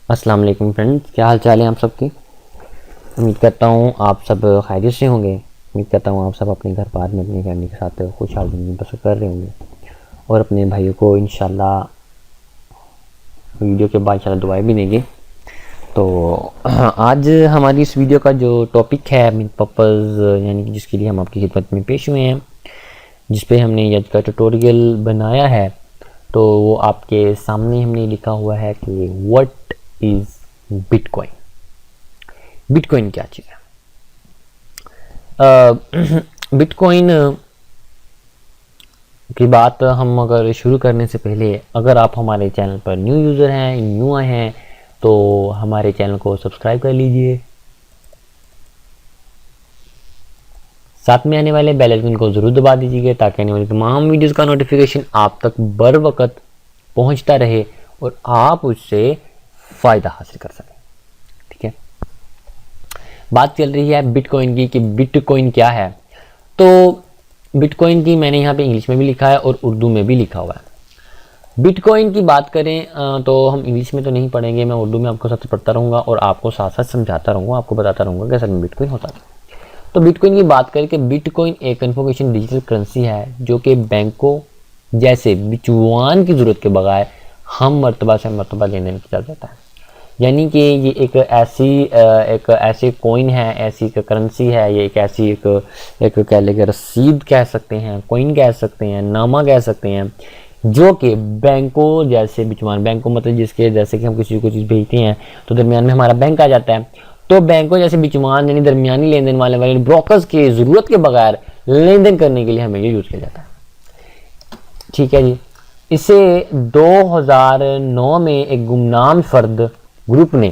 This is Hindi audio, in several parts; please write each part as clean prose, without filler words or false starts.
अस्सलाम वालेकुम फ्रेंड्स, क्या हाल चाल है आप सबकी। उम्मीद करता हूँ आप सब खैरियत से होंगे। उम्मीद करता हूँ आप सब अपने घर पार में अपनी फैमिली के साथ खुशहाल ज़िंदगी बसर कर रहे होंगे और अपने भाइयों को इंशाल्लाह वीडियो के बाद इंशाल्लाह दुआएं भी देंगे। तो आज हमारी इस वीडियो का जो टॉपिक है मीन पर्पज़, यानी कि जिसके लिए हम आपकी खिदमत में पेश हुए हैं, जिस पे हमने आज का ट्यूटोरियल बनाया है, तो वो आपके सामने हमने लिखा हुआ है कि व्हाट इज़ बिटकॉइन। बिटकॉइन क्या चीज़ है। बिटकॉइन की बात हम अगर शुरू करने से पहले, अगर आप हमारे चैनल पर न्यू यूज़र हैं, न्यू आए हैं, तो हमारे चैनल को सब्सक्राइब कर लीजिए। साथ में आने वाले बेल आइकन को ज़रूर दबा दीजिएगा ताकि आने वाली तमाम वीडियोज़ का नोटिफिकेशन आप तक बर वक्त पहुँचता रहे और आप उससे फ़ायदा हासिल कर सकें। ठीक है, बात चल रही है बिटकॉइन की कि बिटकॉइन क्या है। तो बिटकॉइन की मैंने यहाँ पे इंग्लिश में भी लिखा है और उर्दू में भी लिखा हुआ है। बिटकॉइन की बात करें तो हम इंग्लिश में तो नहीं पढ़ेंगे, मैं उर्दू में आपको साथ पढ़ता रहूँगा और आपको साथ साथ समझाता रहूँगा, आपको बताता रहूँगा कि असल में बिटकॉइन होता है। तो बिटकॉइन की बात करें कि बिटकॉइन एक इन्फॉर्मेशन डिजिटल करेंसी है जो कि बैंकों जैसे बिचवान की ज़रूरत के बगैर हम मरतबा से मरतबा लेन देन किया जाता है। यानी कि ये एक ऐसी कॉइन है, ऐसी एक करेंसी है, ये एक ऐसी एक कह लेंगे रसीद कह सकते हैं, कॉइन कह सकते हैं, नामा कह सकते हैं, जो कि बैंकों जैसे बिचवान, बैंकों मतलब जिसके जैसे कि हम किसी को चीज़ भेजते हैं तो दरमियान में हमारा बैंक आ जाता है, तो बैंकों जैसे बिचवान यानी दरमियानी लेन देन वाले ब्रोकर्स की ज़रूरत के बगैर लेन देन करने के लिए हमें ये यूज़ किया जाता है। ठीक है जी, इसे 2009 में एक गुमनाम फर्द ग्रुप ने,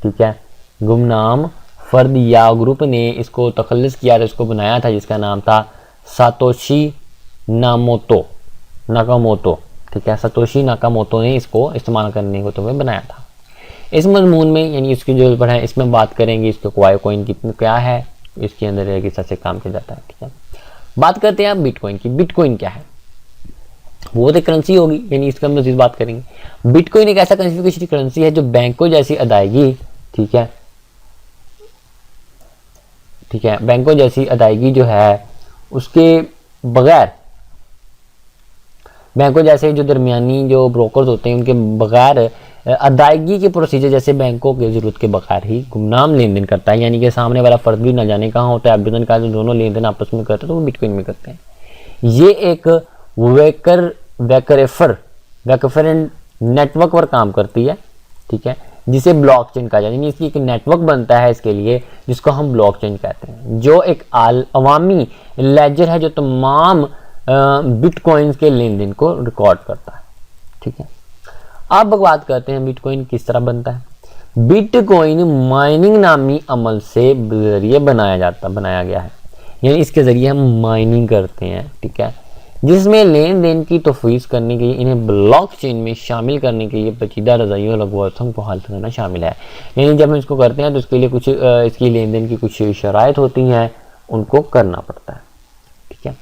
ठीक है, गुमनाम फर्द या ग्रुप ने इसको तखल्लुस किया था, इसको बनाया था, जिसका नाम था सातोशी नाकामोतो। ठीक है, सातोशी नाकामोतो ने इसको इस्तेमाल करने को तुम्हें बनाया था। इस मजमून में यानी इसकी जो पढ़ाई इसमें बात करेंगे इसके कॉइन कितने क्या है, इसके अंदर किस तरह से काम किया जाता है। ठीक है, बात करते हैं आप बिटकॉइन की। बिटकॉइन क्या है? वो तो करेंसी होगी, यानी इसका मजीद बात करेंगे। बिटकॉइन एक ऐसा कन्फिगरेशन करेंसी है जो बैंकों जैसी अदायगी, ठीक है, बैंकों जैसी अदायगी जो है उसके बगैर, बैंकों जैसे जो दरमियानी जो ब्रोकर्स होते हैं उनके बगैर अदायगी के प्रोसीजर जैसे बैंकों की जरूरत के बगैर ही गुमनाम लेन देन करता है। यानी कि सामने वाला फर्द भी ना जाने कहाँ होता है, आवेदन का जो दोनों लेन देन आपस में करते हैं तो वो बिटकॉइन में करते हैं। ये एक वैकरेफरेंट नेटवर्क पर काम करती है, ठीक है, जिसे ब्लॉकचेन कहा जाता है। यानी इसकी एक नेटवर्क बनता है इसके लिए जिसको हम ब्लॉकचेन कहते हैं, जो एक अवामी लेजर है जो तमाम बिटकॉइंस के लेन देन को रिकॉर्ड करता है। ठीक है, अब बात करते हैं बिटकॉइन किस तरह बनता है। बिटकॉइन माइनिंग नामी अमल से जरिए बनाया गया है, यानी इसके जरिए हम माइनिंग करते हैं, ठीक है, जिसमें लेन देन की तफवीज़ करने के लिए इन्हें ब्लॉकचेन में शामिल करने के लिए पेचीदा रज़ाइयों लघुअर्थों को हल करना शामिल है। यानी जब हम इसको करते हैं तो इसके लिए कुछ इसकी लेन देन की कुछ शराइत होती हैं, उनको करना पड़ता है। ठीक है,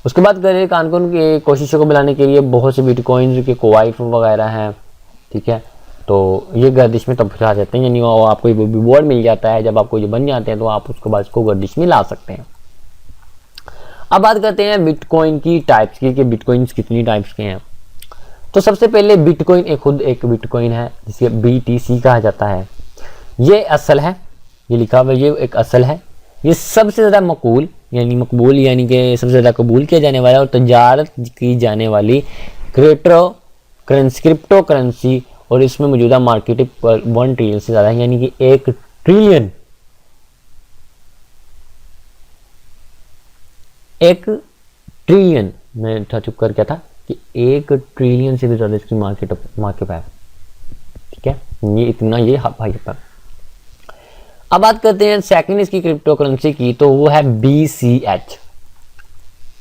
उसके बाद करें कानून की कोशिशों को बनाने के लिए बहुत से बिटकॉइंस के कोवाइफ वगैरह हैं। ठीक है, तो ये गर्दिश में तब आ जाते हैं, यानी आपको रिवॉर्ड मिल जाता है जब आपको ये बन जाते हैं तो आप उसके बाद इसको गर्दिश में ला सकते हैं। अब बात करते हैं बिटकॉइन की टाइप्स की कि बिटकॉइंस कितनी टाइप्स के हैं। तो सबसे पहले बिटकॉइन खुद एक बिटकॉइन है जिसे BTC कहा जाता है। ये असल है, ये लिखा हुआ, ये एक असल है। ये सबसे ज़्यादा मकबूल यानी कि सबसे ज़्यादा कबूल किया जाने वाला और तजारत की जाने वाली क्रिप्टो करेंसी, और इसमें मौजूदा मार्केट पर 1 ट्रिलियन से ज़्यादा है, यानी कि 1 ट्रिलियन मैं चुप कर क्या था कि 1 ट्रिलियन से भी ज़्यादा इसकी मार्केट है। ठीक है, ये इतना ये भाई पर। अब बात करते हैं सेकंड इसकी क्रिप्टो करेंसी की, तो वो है BCH,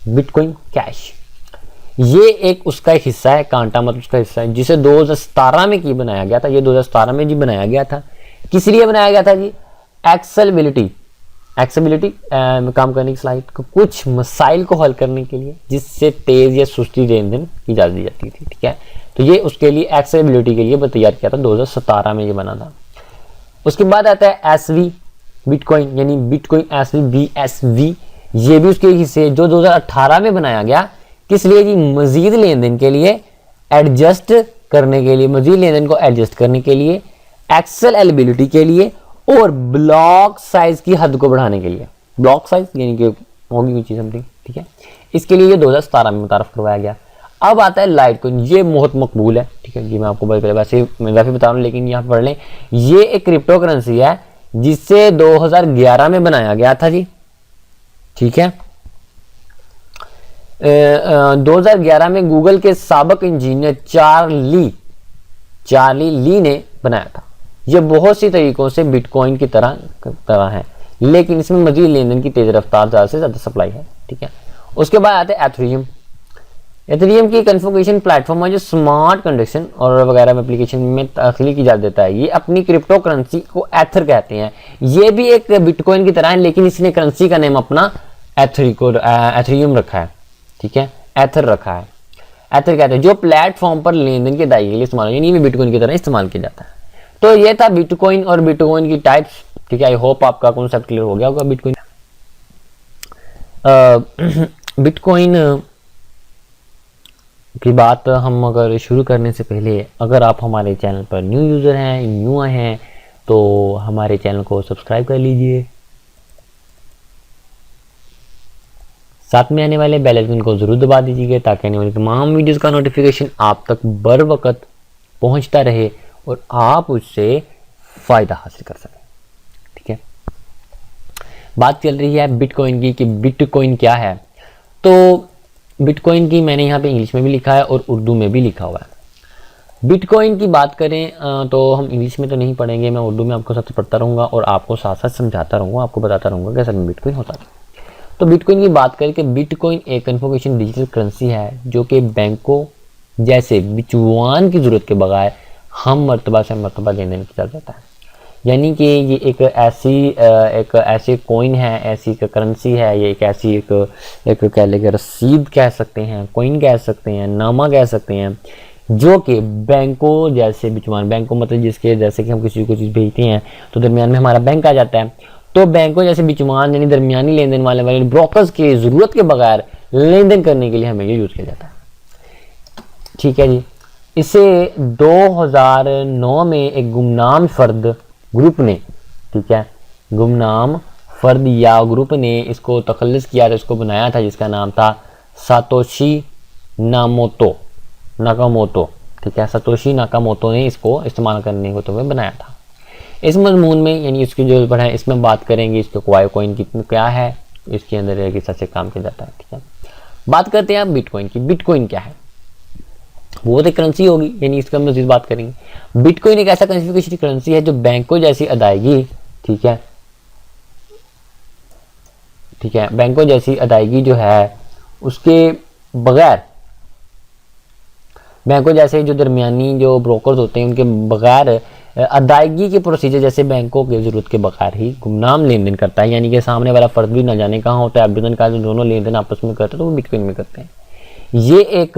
बिटकॉइन कैश। ये एक उसका एक हिस्सा है, कांटा मतलब उसका हिस्सा है, जिसे 2017 में की बनाया गया था। ये 2017 में जी बनाया गया था। किस लिए बनाया गया था जी? एक्सेबिलिटी काम करने की सलाहियत को, कुछ मसाइल को हल करने के लिए जिससे तेज या सुस्ती लेन देन की इजाजत दी जाती थी। ठीक है, तो ये उसके लिए एक्सेसिबिलिटी के लिए तैयार किया था, 2017 में ये बना था। उसके बाद आता है एसवी बिटकॉइन, यानी बिटकॉइन एसवी BSV, ये भी उसके हिस्से जो 2018 में बनाया गया। किस लिए जी? मजीद लेन देन के लिए, एडजस्ट करने के लिए, मजीद लेन देन को एडजस्ट करने के लिए, एक्सेलेबिलिटी के लिए और ब्लॉक साइज की हद को बढ़ाने के लिए। ब्लॉक साइज यानी कि होगी कोई चीज समथिंग, ठीक है, इसके लिए ये 2017 में मुतारफ करवाया गया। अब आता है लाइटकॉइन, ये बहुत मकबूल है, ठीक है, ये मैं आपको वैसे बता रहा हूँ, लेकिन यहाँ पढ़ लें, ये एक क्रिप्टो करेंसी है जिसे 2011 में बनाया गया था जी, ठीक है। 2011 में गूगल के साबिक इंजीनियर चार्ली ली ने बनाया था। ये बहुत सी तरीकों से बिटकॉइन की तरह है, लेकिन इसमें मजीद लेन देन की तेज रफ्तार ज़्यादा से ज़्यादा सप्लाई है, ठीक है। उसके बाद आते हैं एथेरियम। एथेरियम की कन्फिगरेशन प्लेटफॉर्म है जो स्मार्ट कंडक्शन और वगैरह में एप्लीकेशन में तख्लीक की जा देता है। ये अपनी क्रिप्टो करेंसी को एथर कहते हैं। ये भी एक बिटकॉइन की तरह है, लेकिन इसने करेंसी का नेम अपना एथेरियम रखा है, ठीक है, एथर रखा है। एथर कहते हैं जो प्लेटफॉर्म पर लेन देन की अदायगी के लिए इस्तेमाल, यानी भी बिटकॉइन की तरह इस्तेमाल किया जाता है। तो ये था बिटकॉइन और बिटकॉइन की टाइप्स, ठीक है। आई होप आपका कॉन्सेप्ट क्लियर हो गया होगा। बिटकॉइन की बात हम अगर शुरू करने से पहले, अगर आप हमारे चैनल पर न्यू यूज़र हैं, न्यू आए हैं, तो हमारे चैनल को सब्सक्राइब कर लीजिए। साथ में आने वाले बेल आइकन को ज़रूर दबा दीजिएगा ताकि आने वाली तमाम वीडियोज़ का नोटिफिकेशन आप तक बर वक्त पहुंचता रहे और आप उससे फ़ायदा हासिल कर सकें, ठीक है। बात चल रही है बिटकॉइन की कि बिटकॉइन क्या है। तो बिटकॉइन की मैंने यहाँ पे इंग्लिश में भी लिखा है और उर्दू में भी लिखा हुआ है। बिटकॉइन की बात करें तो हम इंग्लिश में तो नहीं पढ़ेंगे, मैं उर्दू में आपको साथ पढ़ता रहूँगा और आपको साथ साथ समझाता रहूँगा, आपको बताता रहूँगा कैसा बिटकॉइन होता है। तो बिटकॉइन की बात करें कि बिटकॉइन एक कन्फिगरेशन डिजिटल करेंसी है जो कि बैंकों जैसे बिचवान की ज़रूरत के बगैर हम मरतबा से मरतबा लेन देन किया जाता है। यानी कि ये एक ऐसी कॉइन है, ऐसी करेंसी है, ये एक ऐसी एक कह लेंगे रसीद कह सकते हैं, कॉइन कह सकते हैं, नामा कह सकते हैं, जो कि बैंकों जैसे बिचवान, बैंकों मतलब जिसके जैसे कि हम किसी को चीज़ भेजते हैं तो दरमियान में हमारा बैंक आ जाता है। तो बैंकों जैसे बिचवान यानी दरमियानी लेन देन वाले ब्रोकर्स की ज़रूरत के बगैर लेन देन करने के लिए हमें ये यूज़ किया जाता है, ठीक है जी। इसे 2009 में एक गुमनाम फर्द ग्रुप ने, ठीक है, गुमनाम फर्द या ग्रुप ने इसको तखल्लुस किया था, इसको बनाया था, जिसका नाम था सातोशी नाकामोटो, ठीक है। सातोशी नाकामोटो ने इसको इस्तेमाल करने को तो बनाया था। इस मजमून में यानी इसकी जो पढ़ा है इसमें बात करेंगे इसके कॉइन कितनी क्या है, इसके अंदर किस तरह से काम किया जाता है, ठीक है। बात करते हैं आप बिटकॉइन की। बिटकॉइन क्या है? वो तो करेंसी होगी, यानी इसका हम मज़ीद बात करेंगे। बिटकॉइन एक ऐसा कन्फिगरेशन करेंसी है जो बैंकों जैसी अदायगी, ठीक है, ठीक है, बैंकों जैसी अदायगी जो है उसके बगैर, बैंकों जैसे जो दरमियानी जो ब्रोकर्स होते हैं उनके बगैर अदायगी के प्रोसीजर जैसे बैंकों की जरूरत के बगैर ही गुमनाम लेन देन करता है। यानी कि सामने वाला फर्द भी ना जाने कहाँ होता है, आवेदन का दोनों लेन देन आपस में करते हैं तो वो बिटकॉइन में करते हैं। ये एक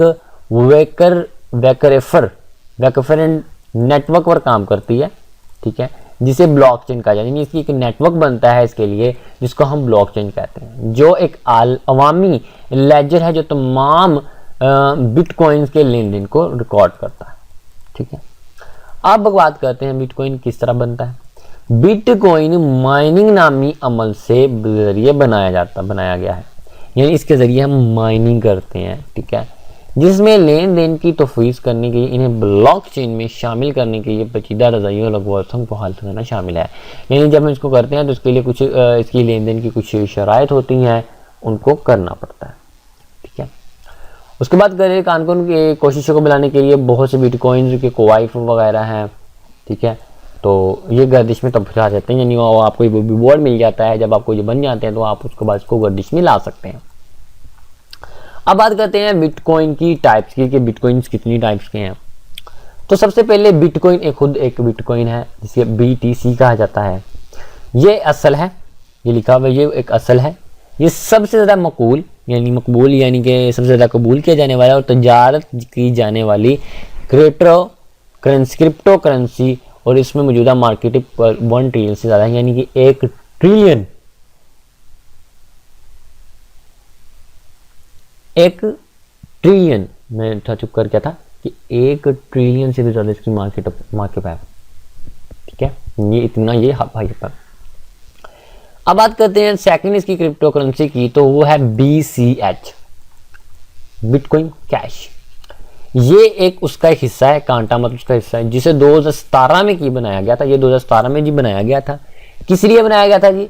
वैकफरेंट नेटवर्क पर काम करती है, ठीक है, जिसे ब्लॉकचेन कहा जाता है। इसकी एक नेटवर्क बनता है इसके लिए जिसको हम ब्लॉकचेन कहते हैं, जो एक अवामी लेजर है जो तमाम बिटकॉइंस के लेन देन को रिकॉर्ड करता है, ठीक है। अब बात करते हैं बिटकॉइन किस तरह बनता है। बिटकॉइन माइनिंग नामी अमल से जरिए बनाया गया है, यानी इसके जरिए हम माइनिंग करते हैं, ठीक है, जिसमें लेन देन की तफवीज़ करने के लिए इन्हें ब्लॉकचेन में शामिल करने के लिए पेचीदा रज़ाइयों लगवर्सों को हल करना शामिल है। यानी जब हम इसको करते हैं तो इसके लिए कुछ इसकी लेन देन की कुछ शराइत होती हैं, उनको करना पड़ता है, ठीक है। उसके बाद करें कानून की कोशिशों को मिलाने के लिए बहुत से बिटकॉइन के कोवाइफ वगैरह हैं, ठीक है, तो ये गर्दिश में तब फंसा जाते हैं, यानी आपको रिवॉर्ड मिल जाता है जब आपको ये बन जाते हैं तो आप उसके बाद इसको गर्दिश में ला सकते हैं। अब बात करते हैं बिटकॉइन की टाइप्स की कि बिटकॉइन कितनी टाइप्स के हैं। तो सबसे पहले बिटकॉइन एक बिटकॉइन है जिसे BTC कहा जाता है। ये असल है, ये लिखा हुआ ये एक असल है। ये सबसे ज़्यादा मकबूल यानी कि सबसे ज़्यादा कबूल किया जाने वाला और तजारत की जाने वाली क्रिप्टो करेंसी और इसमें मौजूदा मार्केट पर 1 ट्रिलियन से ज्यादा है, यानी कि 1 ट्रिलियन, 1 ट्रिलियन, मैं थोड़ा चुप कर क्या था कि 1 ट्रिलियन से भी ज्यादा इसकी मार्केट है। ठीक है, ये इतना ये भाई पर। अब बात करते हैं सेकंड इसकी क्रिप्टो करेंसी की, तो वो है BCH, बिटकॉइन कैश। ये एक उसका एक हिस्सा है, कांटा मतलब उसका हिस्सा है, जिसे 2017 में की बनाया गया था। ये 2017 में जी बनाया गया था। किस लिए बनाया गया था जी?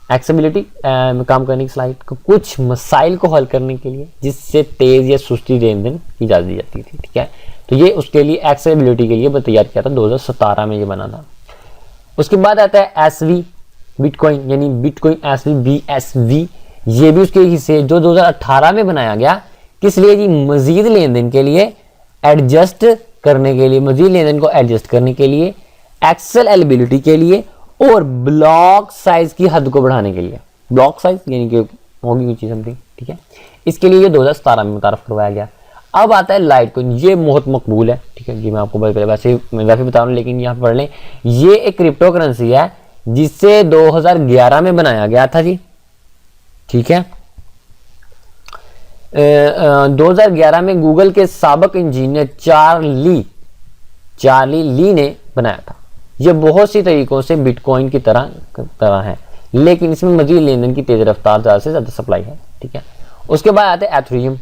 एक्सेसिबिलिटी काम करने की सलाहियत को, कुछ मसाइल को हल करने के लिए, जिससे तेज या सुस्ती लेन देन की इजाजत दी जाती थी। ठीक है, तो ये उसके लिए एक्सेसिबिलिटी के लिए तैयार किया था, 2017 में ये बना था। उसके बाद आता है SV बिटकॉइन, यानी बिटकॉइन SV BSV, ये भी उसके हिस्से जो 2018 में बनाया गया। किस लिए जी? मजीद लेन देन के लिए, एडजस्ट करने के लिए, मजीद लेन देन को एडजस्ट करने के लिए, एक्सेसिबिलिटी के लिए और ब्लॉक साइज की हद को बढ़ाने के लिए। ब्लॉक साइज यानी कि होगी कोई चीज समथिंग। ठीक है, इसके लिए ये 2017 में मुतारफ करवाया गया। अब आता है लाइटकॉइन, ये बहुत मकबूल है। ठीक है, ये मैं आपको वैसे बता रहा हूँ, लेकिन यहाँ पढ़ लें, ये एक क्रिप्टो करेंसी है जिसे 2011 में बनाया गया था जी। ठीक है, 2011 में गूगल के साबिक इंजीनियर चार्ली ली ने बनाया था। ये बहुत सी तरीकों से बिटकॉइन की तरह है, लेकिन इसमें मजीद लेनदेन की तेज रफ्तार, ज़्यादा से ज़्यादा सप्लाई है। ठीक है, उसके बाद आते हैं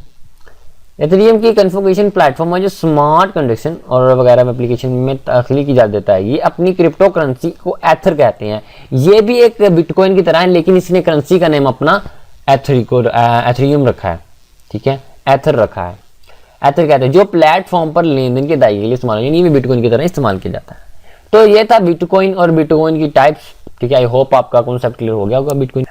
एथेरियम की कन्फिगरेशन प्लेटफॉर्म है जो स्मार्ट कंडक्शन और वगैरह में एप्लीकेशन में दाखिली की इजाजत देता है। ये अपनी क्रिप्टो करेंसी को एथर कहते हैं। ये भी एक बिटकॉइन की तरह है, लेकिन इसने करेंसी का नेम अपना एथेरियम रखा है। ठीक है, एथर रखा है। एथर कहते हैं जो प्लेटफॉर्म पर लेन देन के दायरे के लिए इस्तेमाल, यानी भी बिटकॉइन की तरह इस्तेमाल किया जाता है। तो ये था बिटकॉइन और बिटकॉइन की टाइप्स। ठीक है, आई होप आपका कॉन्सेप्ट क्लियर हो गया होगा बिटकॉइन।